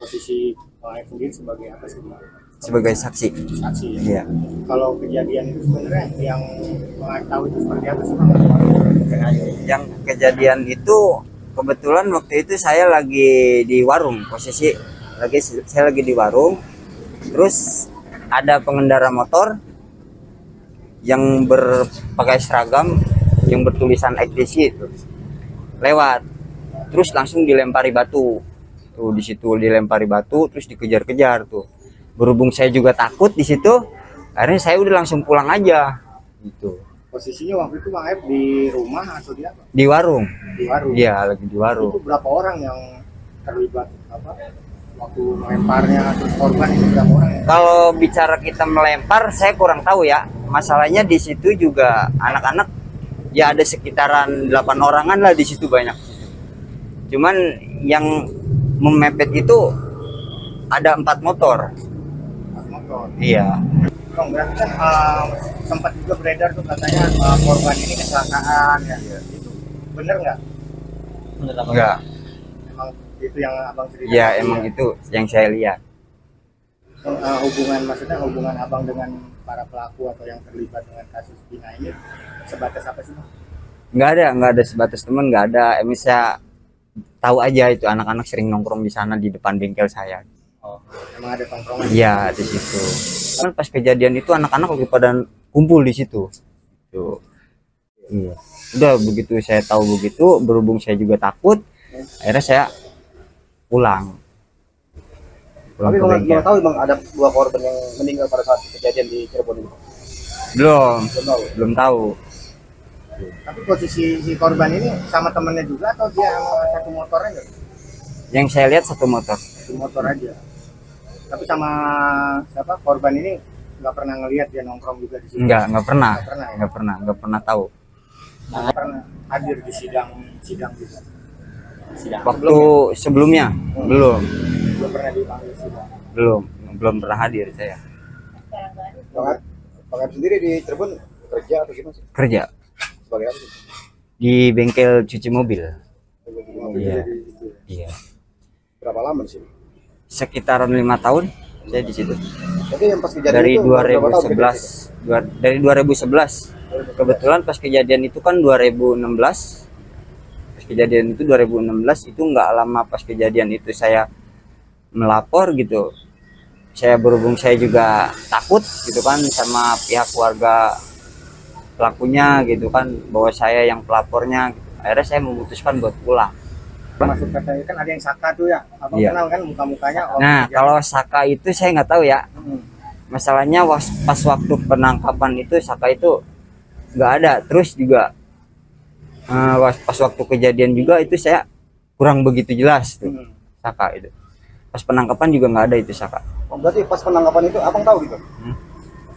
posisi Bang Aib sendiri sebagai apa sih Bang? sebagai saksi. Saksi ya. Iya. Kalau kejadian itu sebenarnya yang Bang Aib tahu itu seperti apa sih Bang? Yang kejadian itu kebetulan waktu itu saya lagi di warung, posisi saya lagi di warung, terus ada pengendara motor yang berpakai seragam yang bertulisan ITC itu lewat, terus langsung dilempari batu tuh. Di situ dilempari batu terus dikejar-kejar tuh. Berhubung saya juga takut di situ, akhirnya saya udah langsung pulang aja gitu. Posisinya waktu itu Bang Aib di rumah atau di apa? Di warung. Di warung. Iya, lagi di warung. Itu berapa orang yang terlibat apa? Waktu melemparnya terus korban ini berapa orang ya? Kalau bicara kita melempar, saya kurang tahu ya. Masalahnya di situ juga anak-anak ya ada sekitaran 8 orangan lah di situ banyak. Cuman yang memepet itu ada 4 motor. Motor. Iya. Bang, berarti kan sempat juga beredar tuh katanya korban ini kecelakaan ya. Itu bener nggak? Bener apa? Enggak. Emang itu yang abang cerita? Ya emang itu yang saya lihat. Maksudnya hubungan abang dengan para pelaku atau yang terlibat dengan kasus Dina ini sebatas apa sih Bang? Nggak ada sebatas teman, nggak ada. Emang saya tahu aja itu anak-anak sering nongkrong di sana di depan bengkel saya. Oh, emang ada tongkrongan? Iya, di situ. Kan pas kejadian itu anak-anak lagi pada kumpul di situ. Tuh. Iya. Udah begitu saya tahu begitu, berhubung saya juga takut, akhirnya saya pulang. Tapi ke Bang bengkel. tahu Bang ada 2 korban yang meninggal pada saat kejadian di Cirebon ini? Belum, Belum tahu. belum tahu. Tapi posisi si korban ini sama temennya juga atau dia sama satu motor aja? Yang saya lihat satu motor. Satu motor aja. Tapi sama siapa korban ini nggak pernah ngelihat dia nongkrong juga di sini? Nggak pernah. Nggak pernah ya? Nggak pernah tahu. Nggak pernah hadir di sidang juga. Sidang. Waktu sebelumnya belum, Belum pernah dipanggil sidang. belum pernah hadir saya. Bang Aib sendiri di Cirebon kerja atau gimana sih? Kerja Sebagai apa sih? di bengkel cuci mobil. Iya. Jadi gitu ya. Iya. Berapa lama di sini? Sekitaran 5 tahun saya di situ. Jadi yang pas kejadian Dari itu berapa tahun kerja di 2011. Dari 2011. Kebetulan pas kejadian itu kan 2016. Pas kejadian itu 2016 itu nggak lama pas kejadian itu saya melapor gitu. Saya berhubung saya juga takut gitu kan sama pihak keluarga pelakunya gitu kan, bahwa saya yang pelapornya gitu. Akhirnya saya memutuskan buat pulang. situ? Masuk katanya kan ada yang Saka tuh ya. Abang Iya. kenal kan muka-mukanya? Nah, kalau Saka itu saya nggak tahu ya. Hmm. Masalahnya pas waktu penangkapan itu Saka itu nggak ada. Terus juga pas waktu kejadian juga itu saya kurang begitu jelas tuh Saka itu. Pas penangkapan juga nggak ada itu Saka. Oh, berarti pas penangkapan itu abang tahu gitu?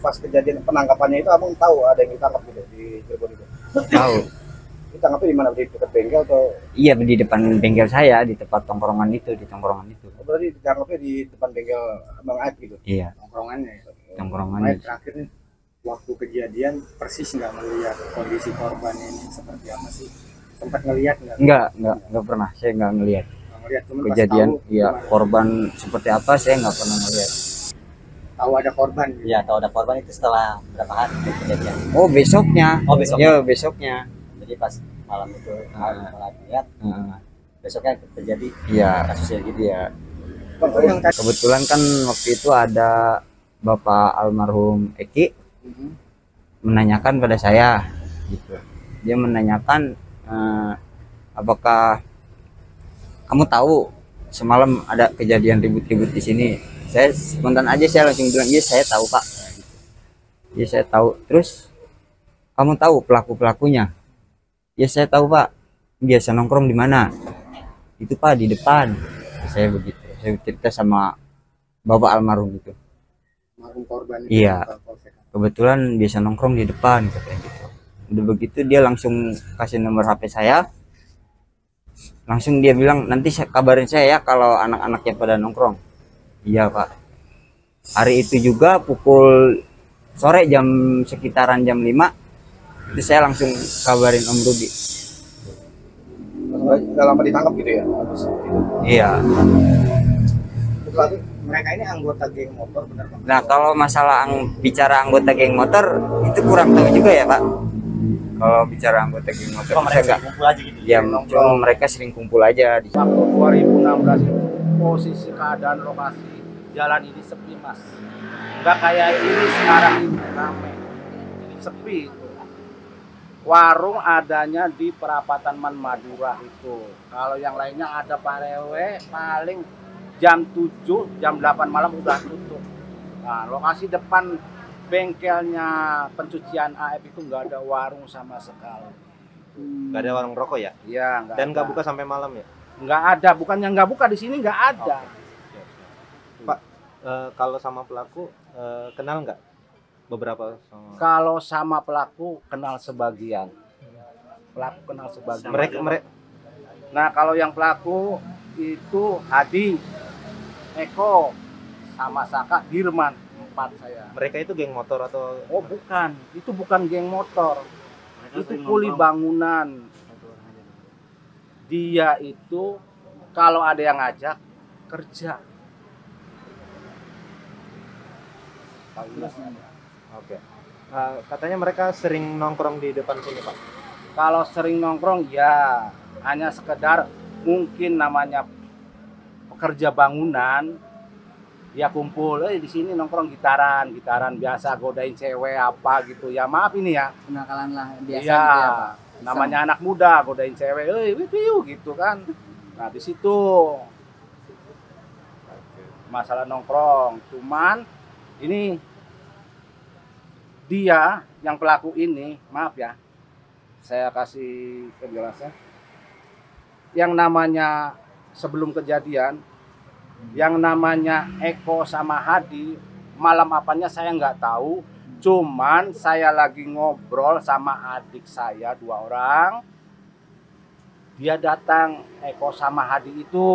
Pas kejadian penangkapannya itu abang tahu ada yang ditangkap gitu di Cirebon itu? Tahu. Ditangkapnya di mana? Di dekat bengkel atau? Iya, di depan bengkel saya, di tempat tongkrongan itu, di tongkrongan itu. Oh, berarti ditangkapnya di depan bengkel Bang Aib gitu? Iya, Tongkrongannya ya? tongkrongan Aib itu. terakhir nih, waktu kejadian persis nggak melihat kondisi korban ini seperti apa sih? Sempat ngelihat nggak? Enggak pernah. Saya nggak ngelihat Nggak ngelihat, cuman pas kejadian. tahu Iya, gimana? korban seperti apa saya nggak pernah ngelihat. Tahu ada korban gitu. Iya, kalau ada korban itu setelah berapa hari kejadian. Oh, besoknya. Oh, besoknya. Ya, besoknya. Jadi pas malam itu malam lihat, Heeh. besoknya terjadi Iya. kasusnya gitu. Iya. Bang, yang tadi Kebetulan kan waktu itu ada Bapak almarhum Eki menanyakan pada saya gitu. Dia menanyakan apakah kamu tahu semalam ada kejadian ribut-ribut di sini. Saya spontan aja saya langsung bilang, iya saya tahu Pak. Iya saya tahu. Terus kamu tahu pelaku-pelakunya? Ya saya tahu Pak. Biasa nongkrong di mana? Itu Pak di depan. Saya begitu. Saya cerita sama Bapak almarhum itu. almarhum korban itu Iya. ke Polsek. Kebetulan biasa nongkrong di depan katanya gitu. Udah begitu dia langsung kasih nomor HP saya. Langsung dia bilang nanti kabarin saya ya kalau anak-anaknya pada nongkrong. Iya Pak. Hari itu juga pukul sore sekitaran jam 5 itu saya langsung kabarin Om Rudi. Nggak lama ditangkap gitu ya? Habis itu. Iya. berarti mereka ini anggota geng motor benar Pak? Nah, kalau masalah bicara anggota geng motor itu kurang tahu juga ya Pak. Kalau bicara anggota geng motor Cuma saya mereka nggak. kumpul aja gitu. Ya, cuma mereka sering kumpul aja di. Waktu 2016 itu posisi keadaan lokasi jalan ini sepi mas, nggak kayak ini sekarang ini ramai, sepi itu. Warung adanya di perapatan Man Madura itu. Kalau yang lainnya ada Pak Rewe paling jam 7, jam 8 malam udah tutup. Nah, lokasi depan bengkelnya pencucian AF itu nggak ada warung sama sekali. Nggak ada warung rokok ya? Iya, nggak Dan nggak ada. buka sampai malam ya? Nggak ada, bukannya nggak buka, di sini nggak ada. Pak, kalau sama pelaku kenal nggak beberapa sama Kalau sama pelaku kenal sebagian. Pelaku kenal sebagian. mereka? Nah, kalau yang pelaku itu Hadi, Eko, sama Saka, Dirman, 4 saya. Mereka itu geng motor atau? Oh bukan, itu bukan geng motor, itu kuli bangunan. Dia itu kalau ada yang ngajak kerja. Oke. Katanya mereka sering nongkrong di depan sini Pak. Kalau sering nongkrong ya hanya sekedar mungkin namanya pekerja bangunan, dia kumpul di sini nongkrong gitaran biasa godain cewek apa gitu ya, maaf ini ya. Kenakalan lah biasa Iya, gitu ya Pak. namanya anak muda godain cewek, wiu gitu kan. Nah di situ masalah nongkrong. Cuman ini dia yang pelaku ini, maaf ya, saya kasih penjelasan. Yang namanya sebelum kejadian, yang namanya Eko sama Hadi, malam apanya saya nggak tahu. Cuman saya lagi ngobrol sama adik saya 2 orang. Dia datang, Eko sama Hadi itu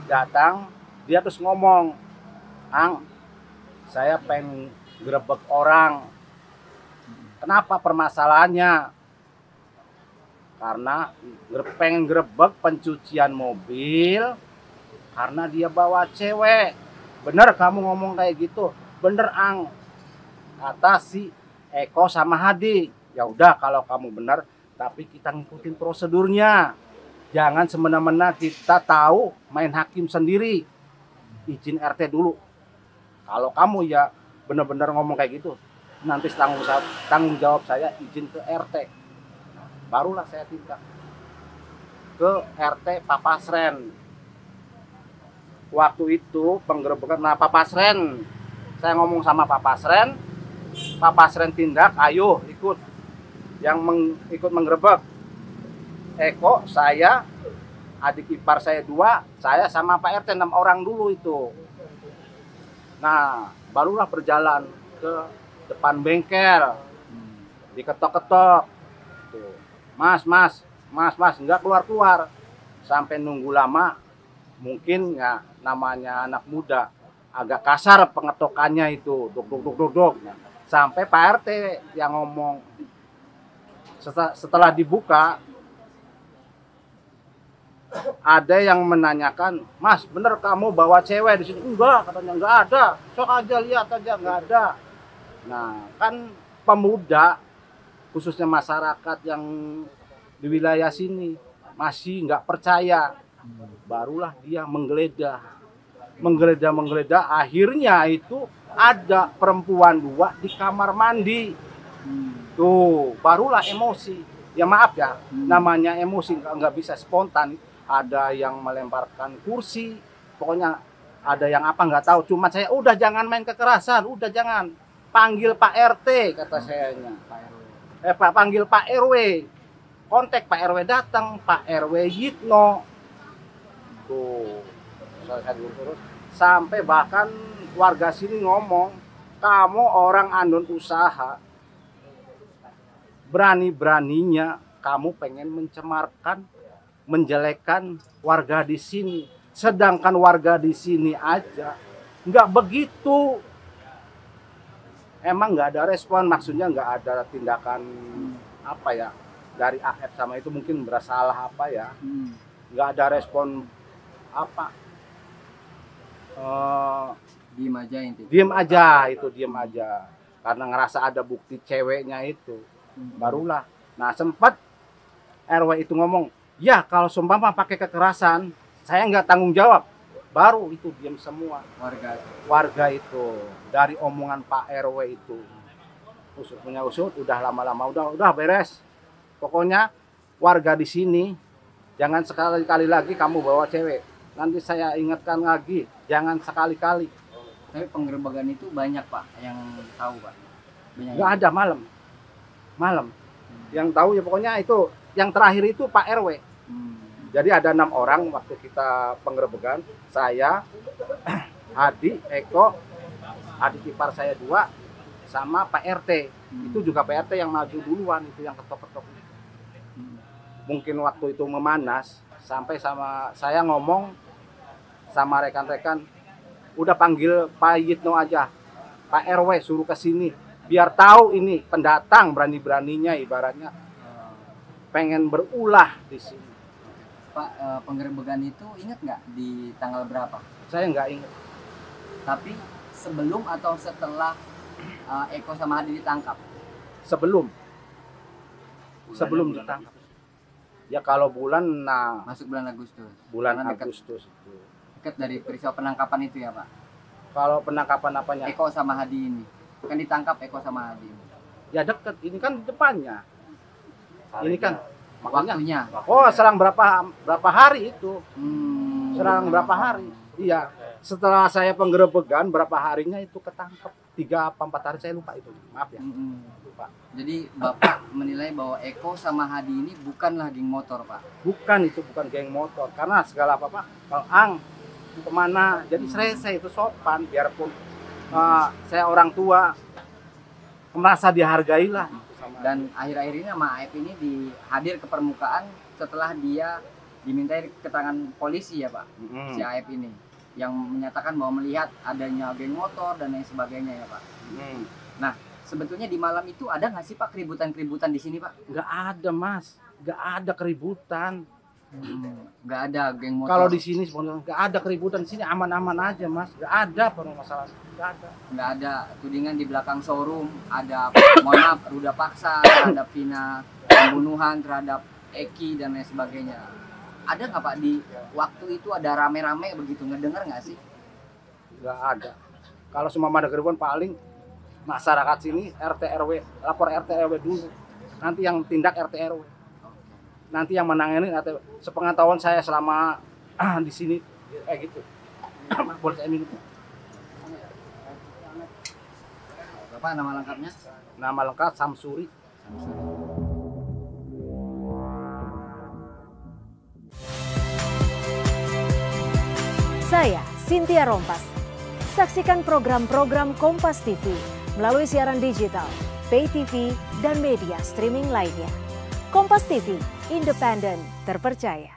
datang, dia terus ngomong, "Ang, saya pengen grebek orang." Kenapa permasalahannya? Karena pengen grebek pencucian mobil karena dia bawa cewek. Bener kamu ngomong kayak gitu? Bener Ang, kata si Eko sama Hadi. Ya udah kalau kamu benar, tapi kita ngikutin prosedurnya. Jangan semena-mena kita tahu main hakim sendiri. Izin RT dulu. Kalau kamu ya benar-benar ngomong kayak gitu, nanti tanggung jawab saya izin ke RT. Barulah saya tindak ke RT Papasren. Waktu itu penggerebekan, nah Papasren, saya ngomong sama Papasren, Papasren tindak, ayo ikut, yang ikut menggerebek. Eko, saya, adik ipar saya 2, saya sama Pak RT 6 orang dulu itu. Nah, barulah berjalan ke depan bengkel, diketok-ketok. Tuh. Mas, enggak keluar-keluar. Sampai nunggu lama, mungkin ya namanya anak muda, agak kasar pengetokannya itu, duk. Sampai Pak RT yang ngomong, setelah dibuka, ada yang menanyakan, "Mas, bener kamu bawa cewek di sini?" "Enggak," katanya, "enggak ada. Sok aja lihat aja, enggak ada." Nah, kan pemuda, khususnya masyarakat yang di wilayah sini masih nggak percaya. Barulah dia menggeledah, akhirnya itu ada perempuan 2 di kamar mandi. Tuh, barulah emosi. Ya maaf ya, namanya emosi nggak bisa spontan. Ada yang melemparkan kursi, pokoknya ada yang apa nggak tahu. Cuma saya udah jangan main kekerasan, udah jangan. Panggil Pak RT kata sayanya. Panggil Pak RW. Kontak Pak RW, datang Pak RW Yitno. Tuh, saya terus sampai bahkan warga sini ngomong, "Kamu orang andon usaha, berani-beraninya kamu pengen mencemarkan, menjelekkan warga di sini. Sedangkan warga di sini aja nggak begitu." Emang nggak ada respon, maksudnya nggak ada tindakan apa ya dari AF sama itu, mungkin bersalah apa ya, nggak ada respon apa. Diem aja intinya. diem aja itu, diem aja. Karena ngerasa ada bukti ceweknya itu. Barulah. Nah sempat RW itu ngomong, ya kalau sumpah pakai kekerasan, saya nggak tanggung jawab. Baru itu diem semua. Warga itu dari omongan Pak RW itu. Usut punya usut, udah lama-lama udah beres. Pokoknya warga di sini jangan sekali-kali lagi kamu bawa cewek. Nanti saya ingatkan lagi, jangan sekali-kali. Tapi penggerebekan itu banyak Pak yang tahu Pak. Banyak Nggak ada malam. Yang tahu ya pokoknya itu yang terakhir itu Pak RW. Jadi ada 6 orang waktu kita penggerebekan. Saya, Adi, Eko, adik ipar saya 2, sama Pak RT. Itu juga Pak RT yang maju duluan, itu yang ketok-ketok. Mungkin waktu itu memanas, sampai sama saya ngomong sama rekan-rekan, udah panggil Pak Yitno aja, Pak RW suruh ke sini, biar tahu ini pendatang berani-beraninya ibaratnya pengen berulah di sini. Pak, penggerebekan itu ingat nggak di tanggal berapa? Saya nggak ingat. Tapi sebelum atau setelah Eko sama Hadi ditangkap? Sebelum ditangkap. Ya kalau bulan, nah Masuk bulan Agustus. bulan Karena dekat- Agustus itu. Dekat dari peristiwa penangkapan itu ya Pak? Kalau penangkapan apanya? Eko sama Hadi ini. Kan ditangkap Eko sama Hadi ini. Ya deket, ini kan di depannya. Ini kan makanya. Waktunya? Oh, selang berapa hari itu? Serang Hmm. berapa hari? Iya. Setelah saya penggerebekan berapa harinya itu ketangkep. 3 apa 4 hari saya lupa itu. Maaf ya. Lupa. Jadi Bapak menilai bahwa Eko sama Hadi ini bukanlah geng motor Pak? Bukan, itu bukan geng motor. Karena segala apa-apa, kalau Ang kemana, jadi selesai itu sopan. Biarpun saya orang tua, merasa dihargai lah. Dan akhir-akhir ini sama AF ini hadir ke permukaan setelah dia dimintai keterangan polisi ya Pak? Si AF ini yang menyatakan bahwa melihat adanya geng motor dan lain sebagainya ya Pak. Nah sebetulnya di malam itu ada nggak sih Pak keributan-keributan di sini Pak? Nggak ada Mas, nggak ada keributan. Nggak ada geng motor. Kalau di sini sebenarnya nggak ada keributan, di sini aman-aman aja Mas, nggak ada permasalahan, nggak ada. Nggak ada tudingan di belakang showroom, ada mohon maaf ruda paksa terhadap Vina, pembunuhan terhadap Eki dan lain sebagainya. Ada nggak Pak di waktu itu ada rame-rame begitu, ngedengar nggak sih? Nggak ada. Kalau semua ada keributan paling masyarakat sini RT RW, lapor RT RW dulu. Nanti yang tindak RT RW. Nanti yang menangani RT. Sepengetahuan saya selama di sini gitu. Boleh saya minum? Bapak nama lengkapnya? Nama lengkap Samsuri. Saya Cynthia Rompas. Saksikan program-program Kompas TV melalui siaran digital, pay TV, dan media streaming lainnya. Kompas TV, independen, terpercaya.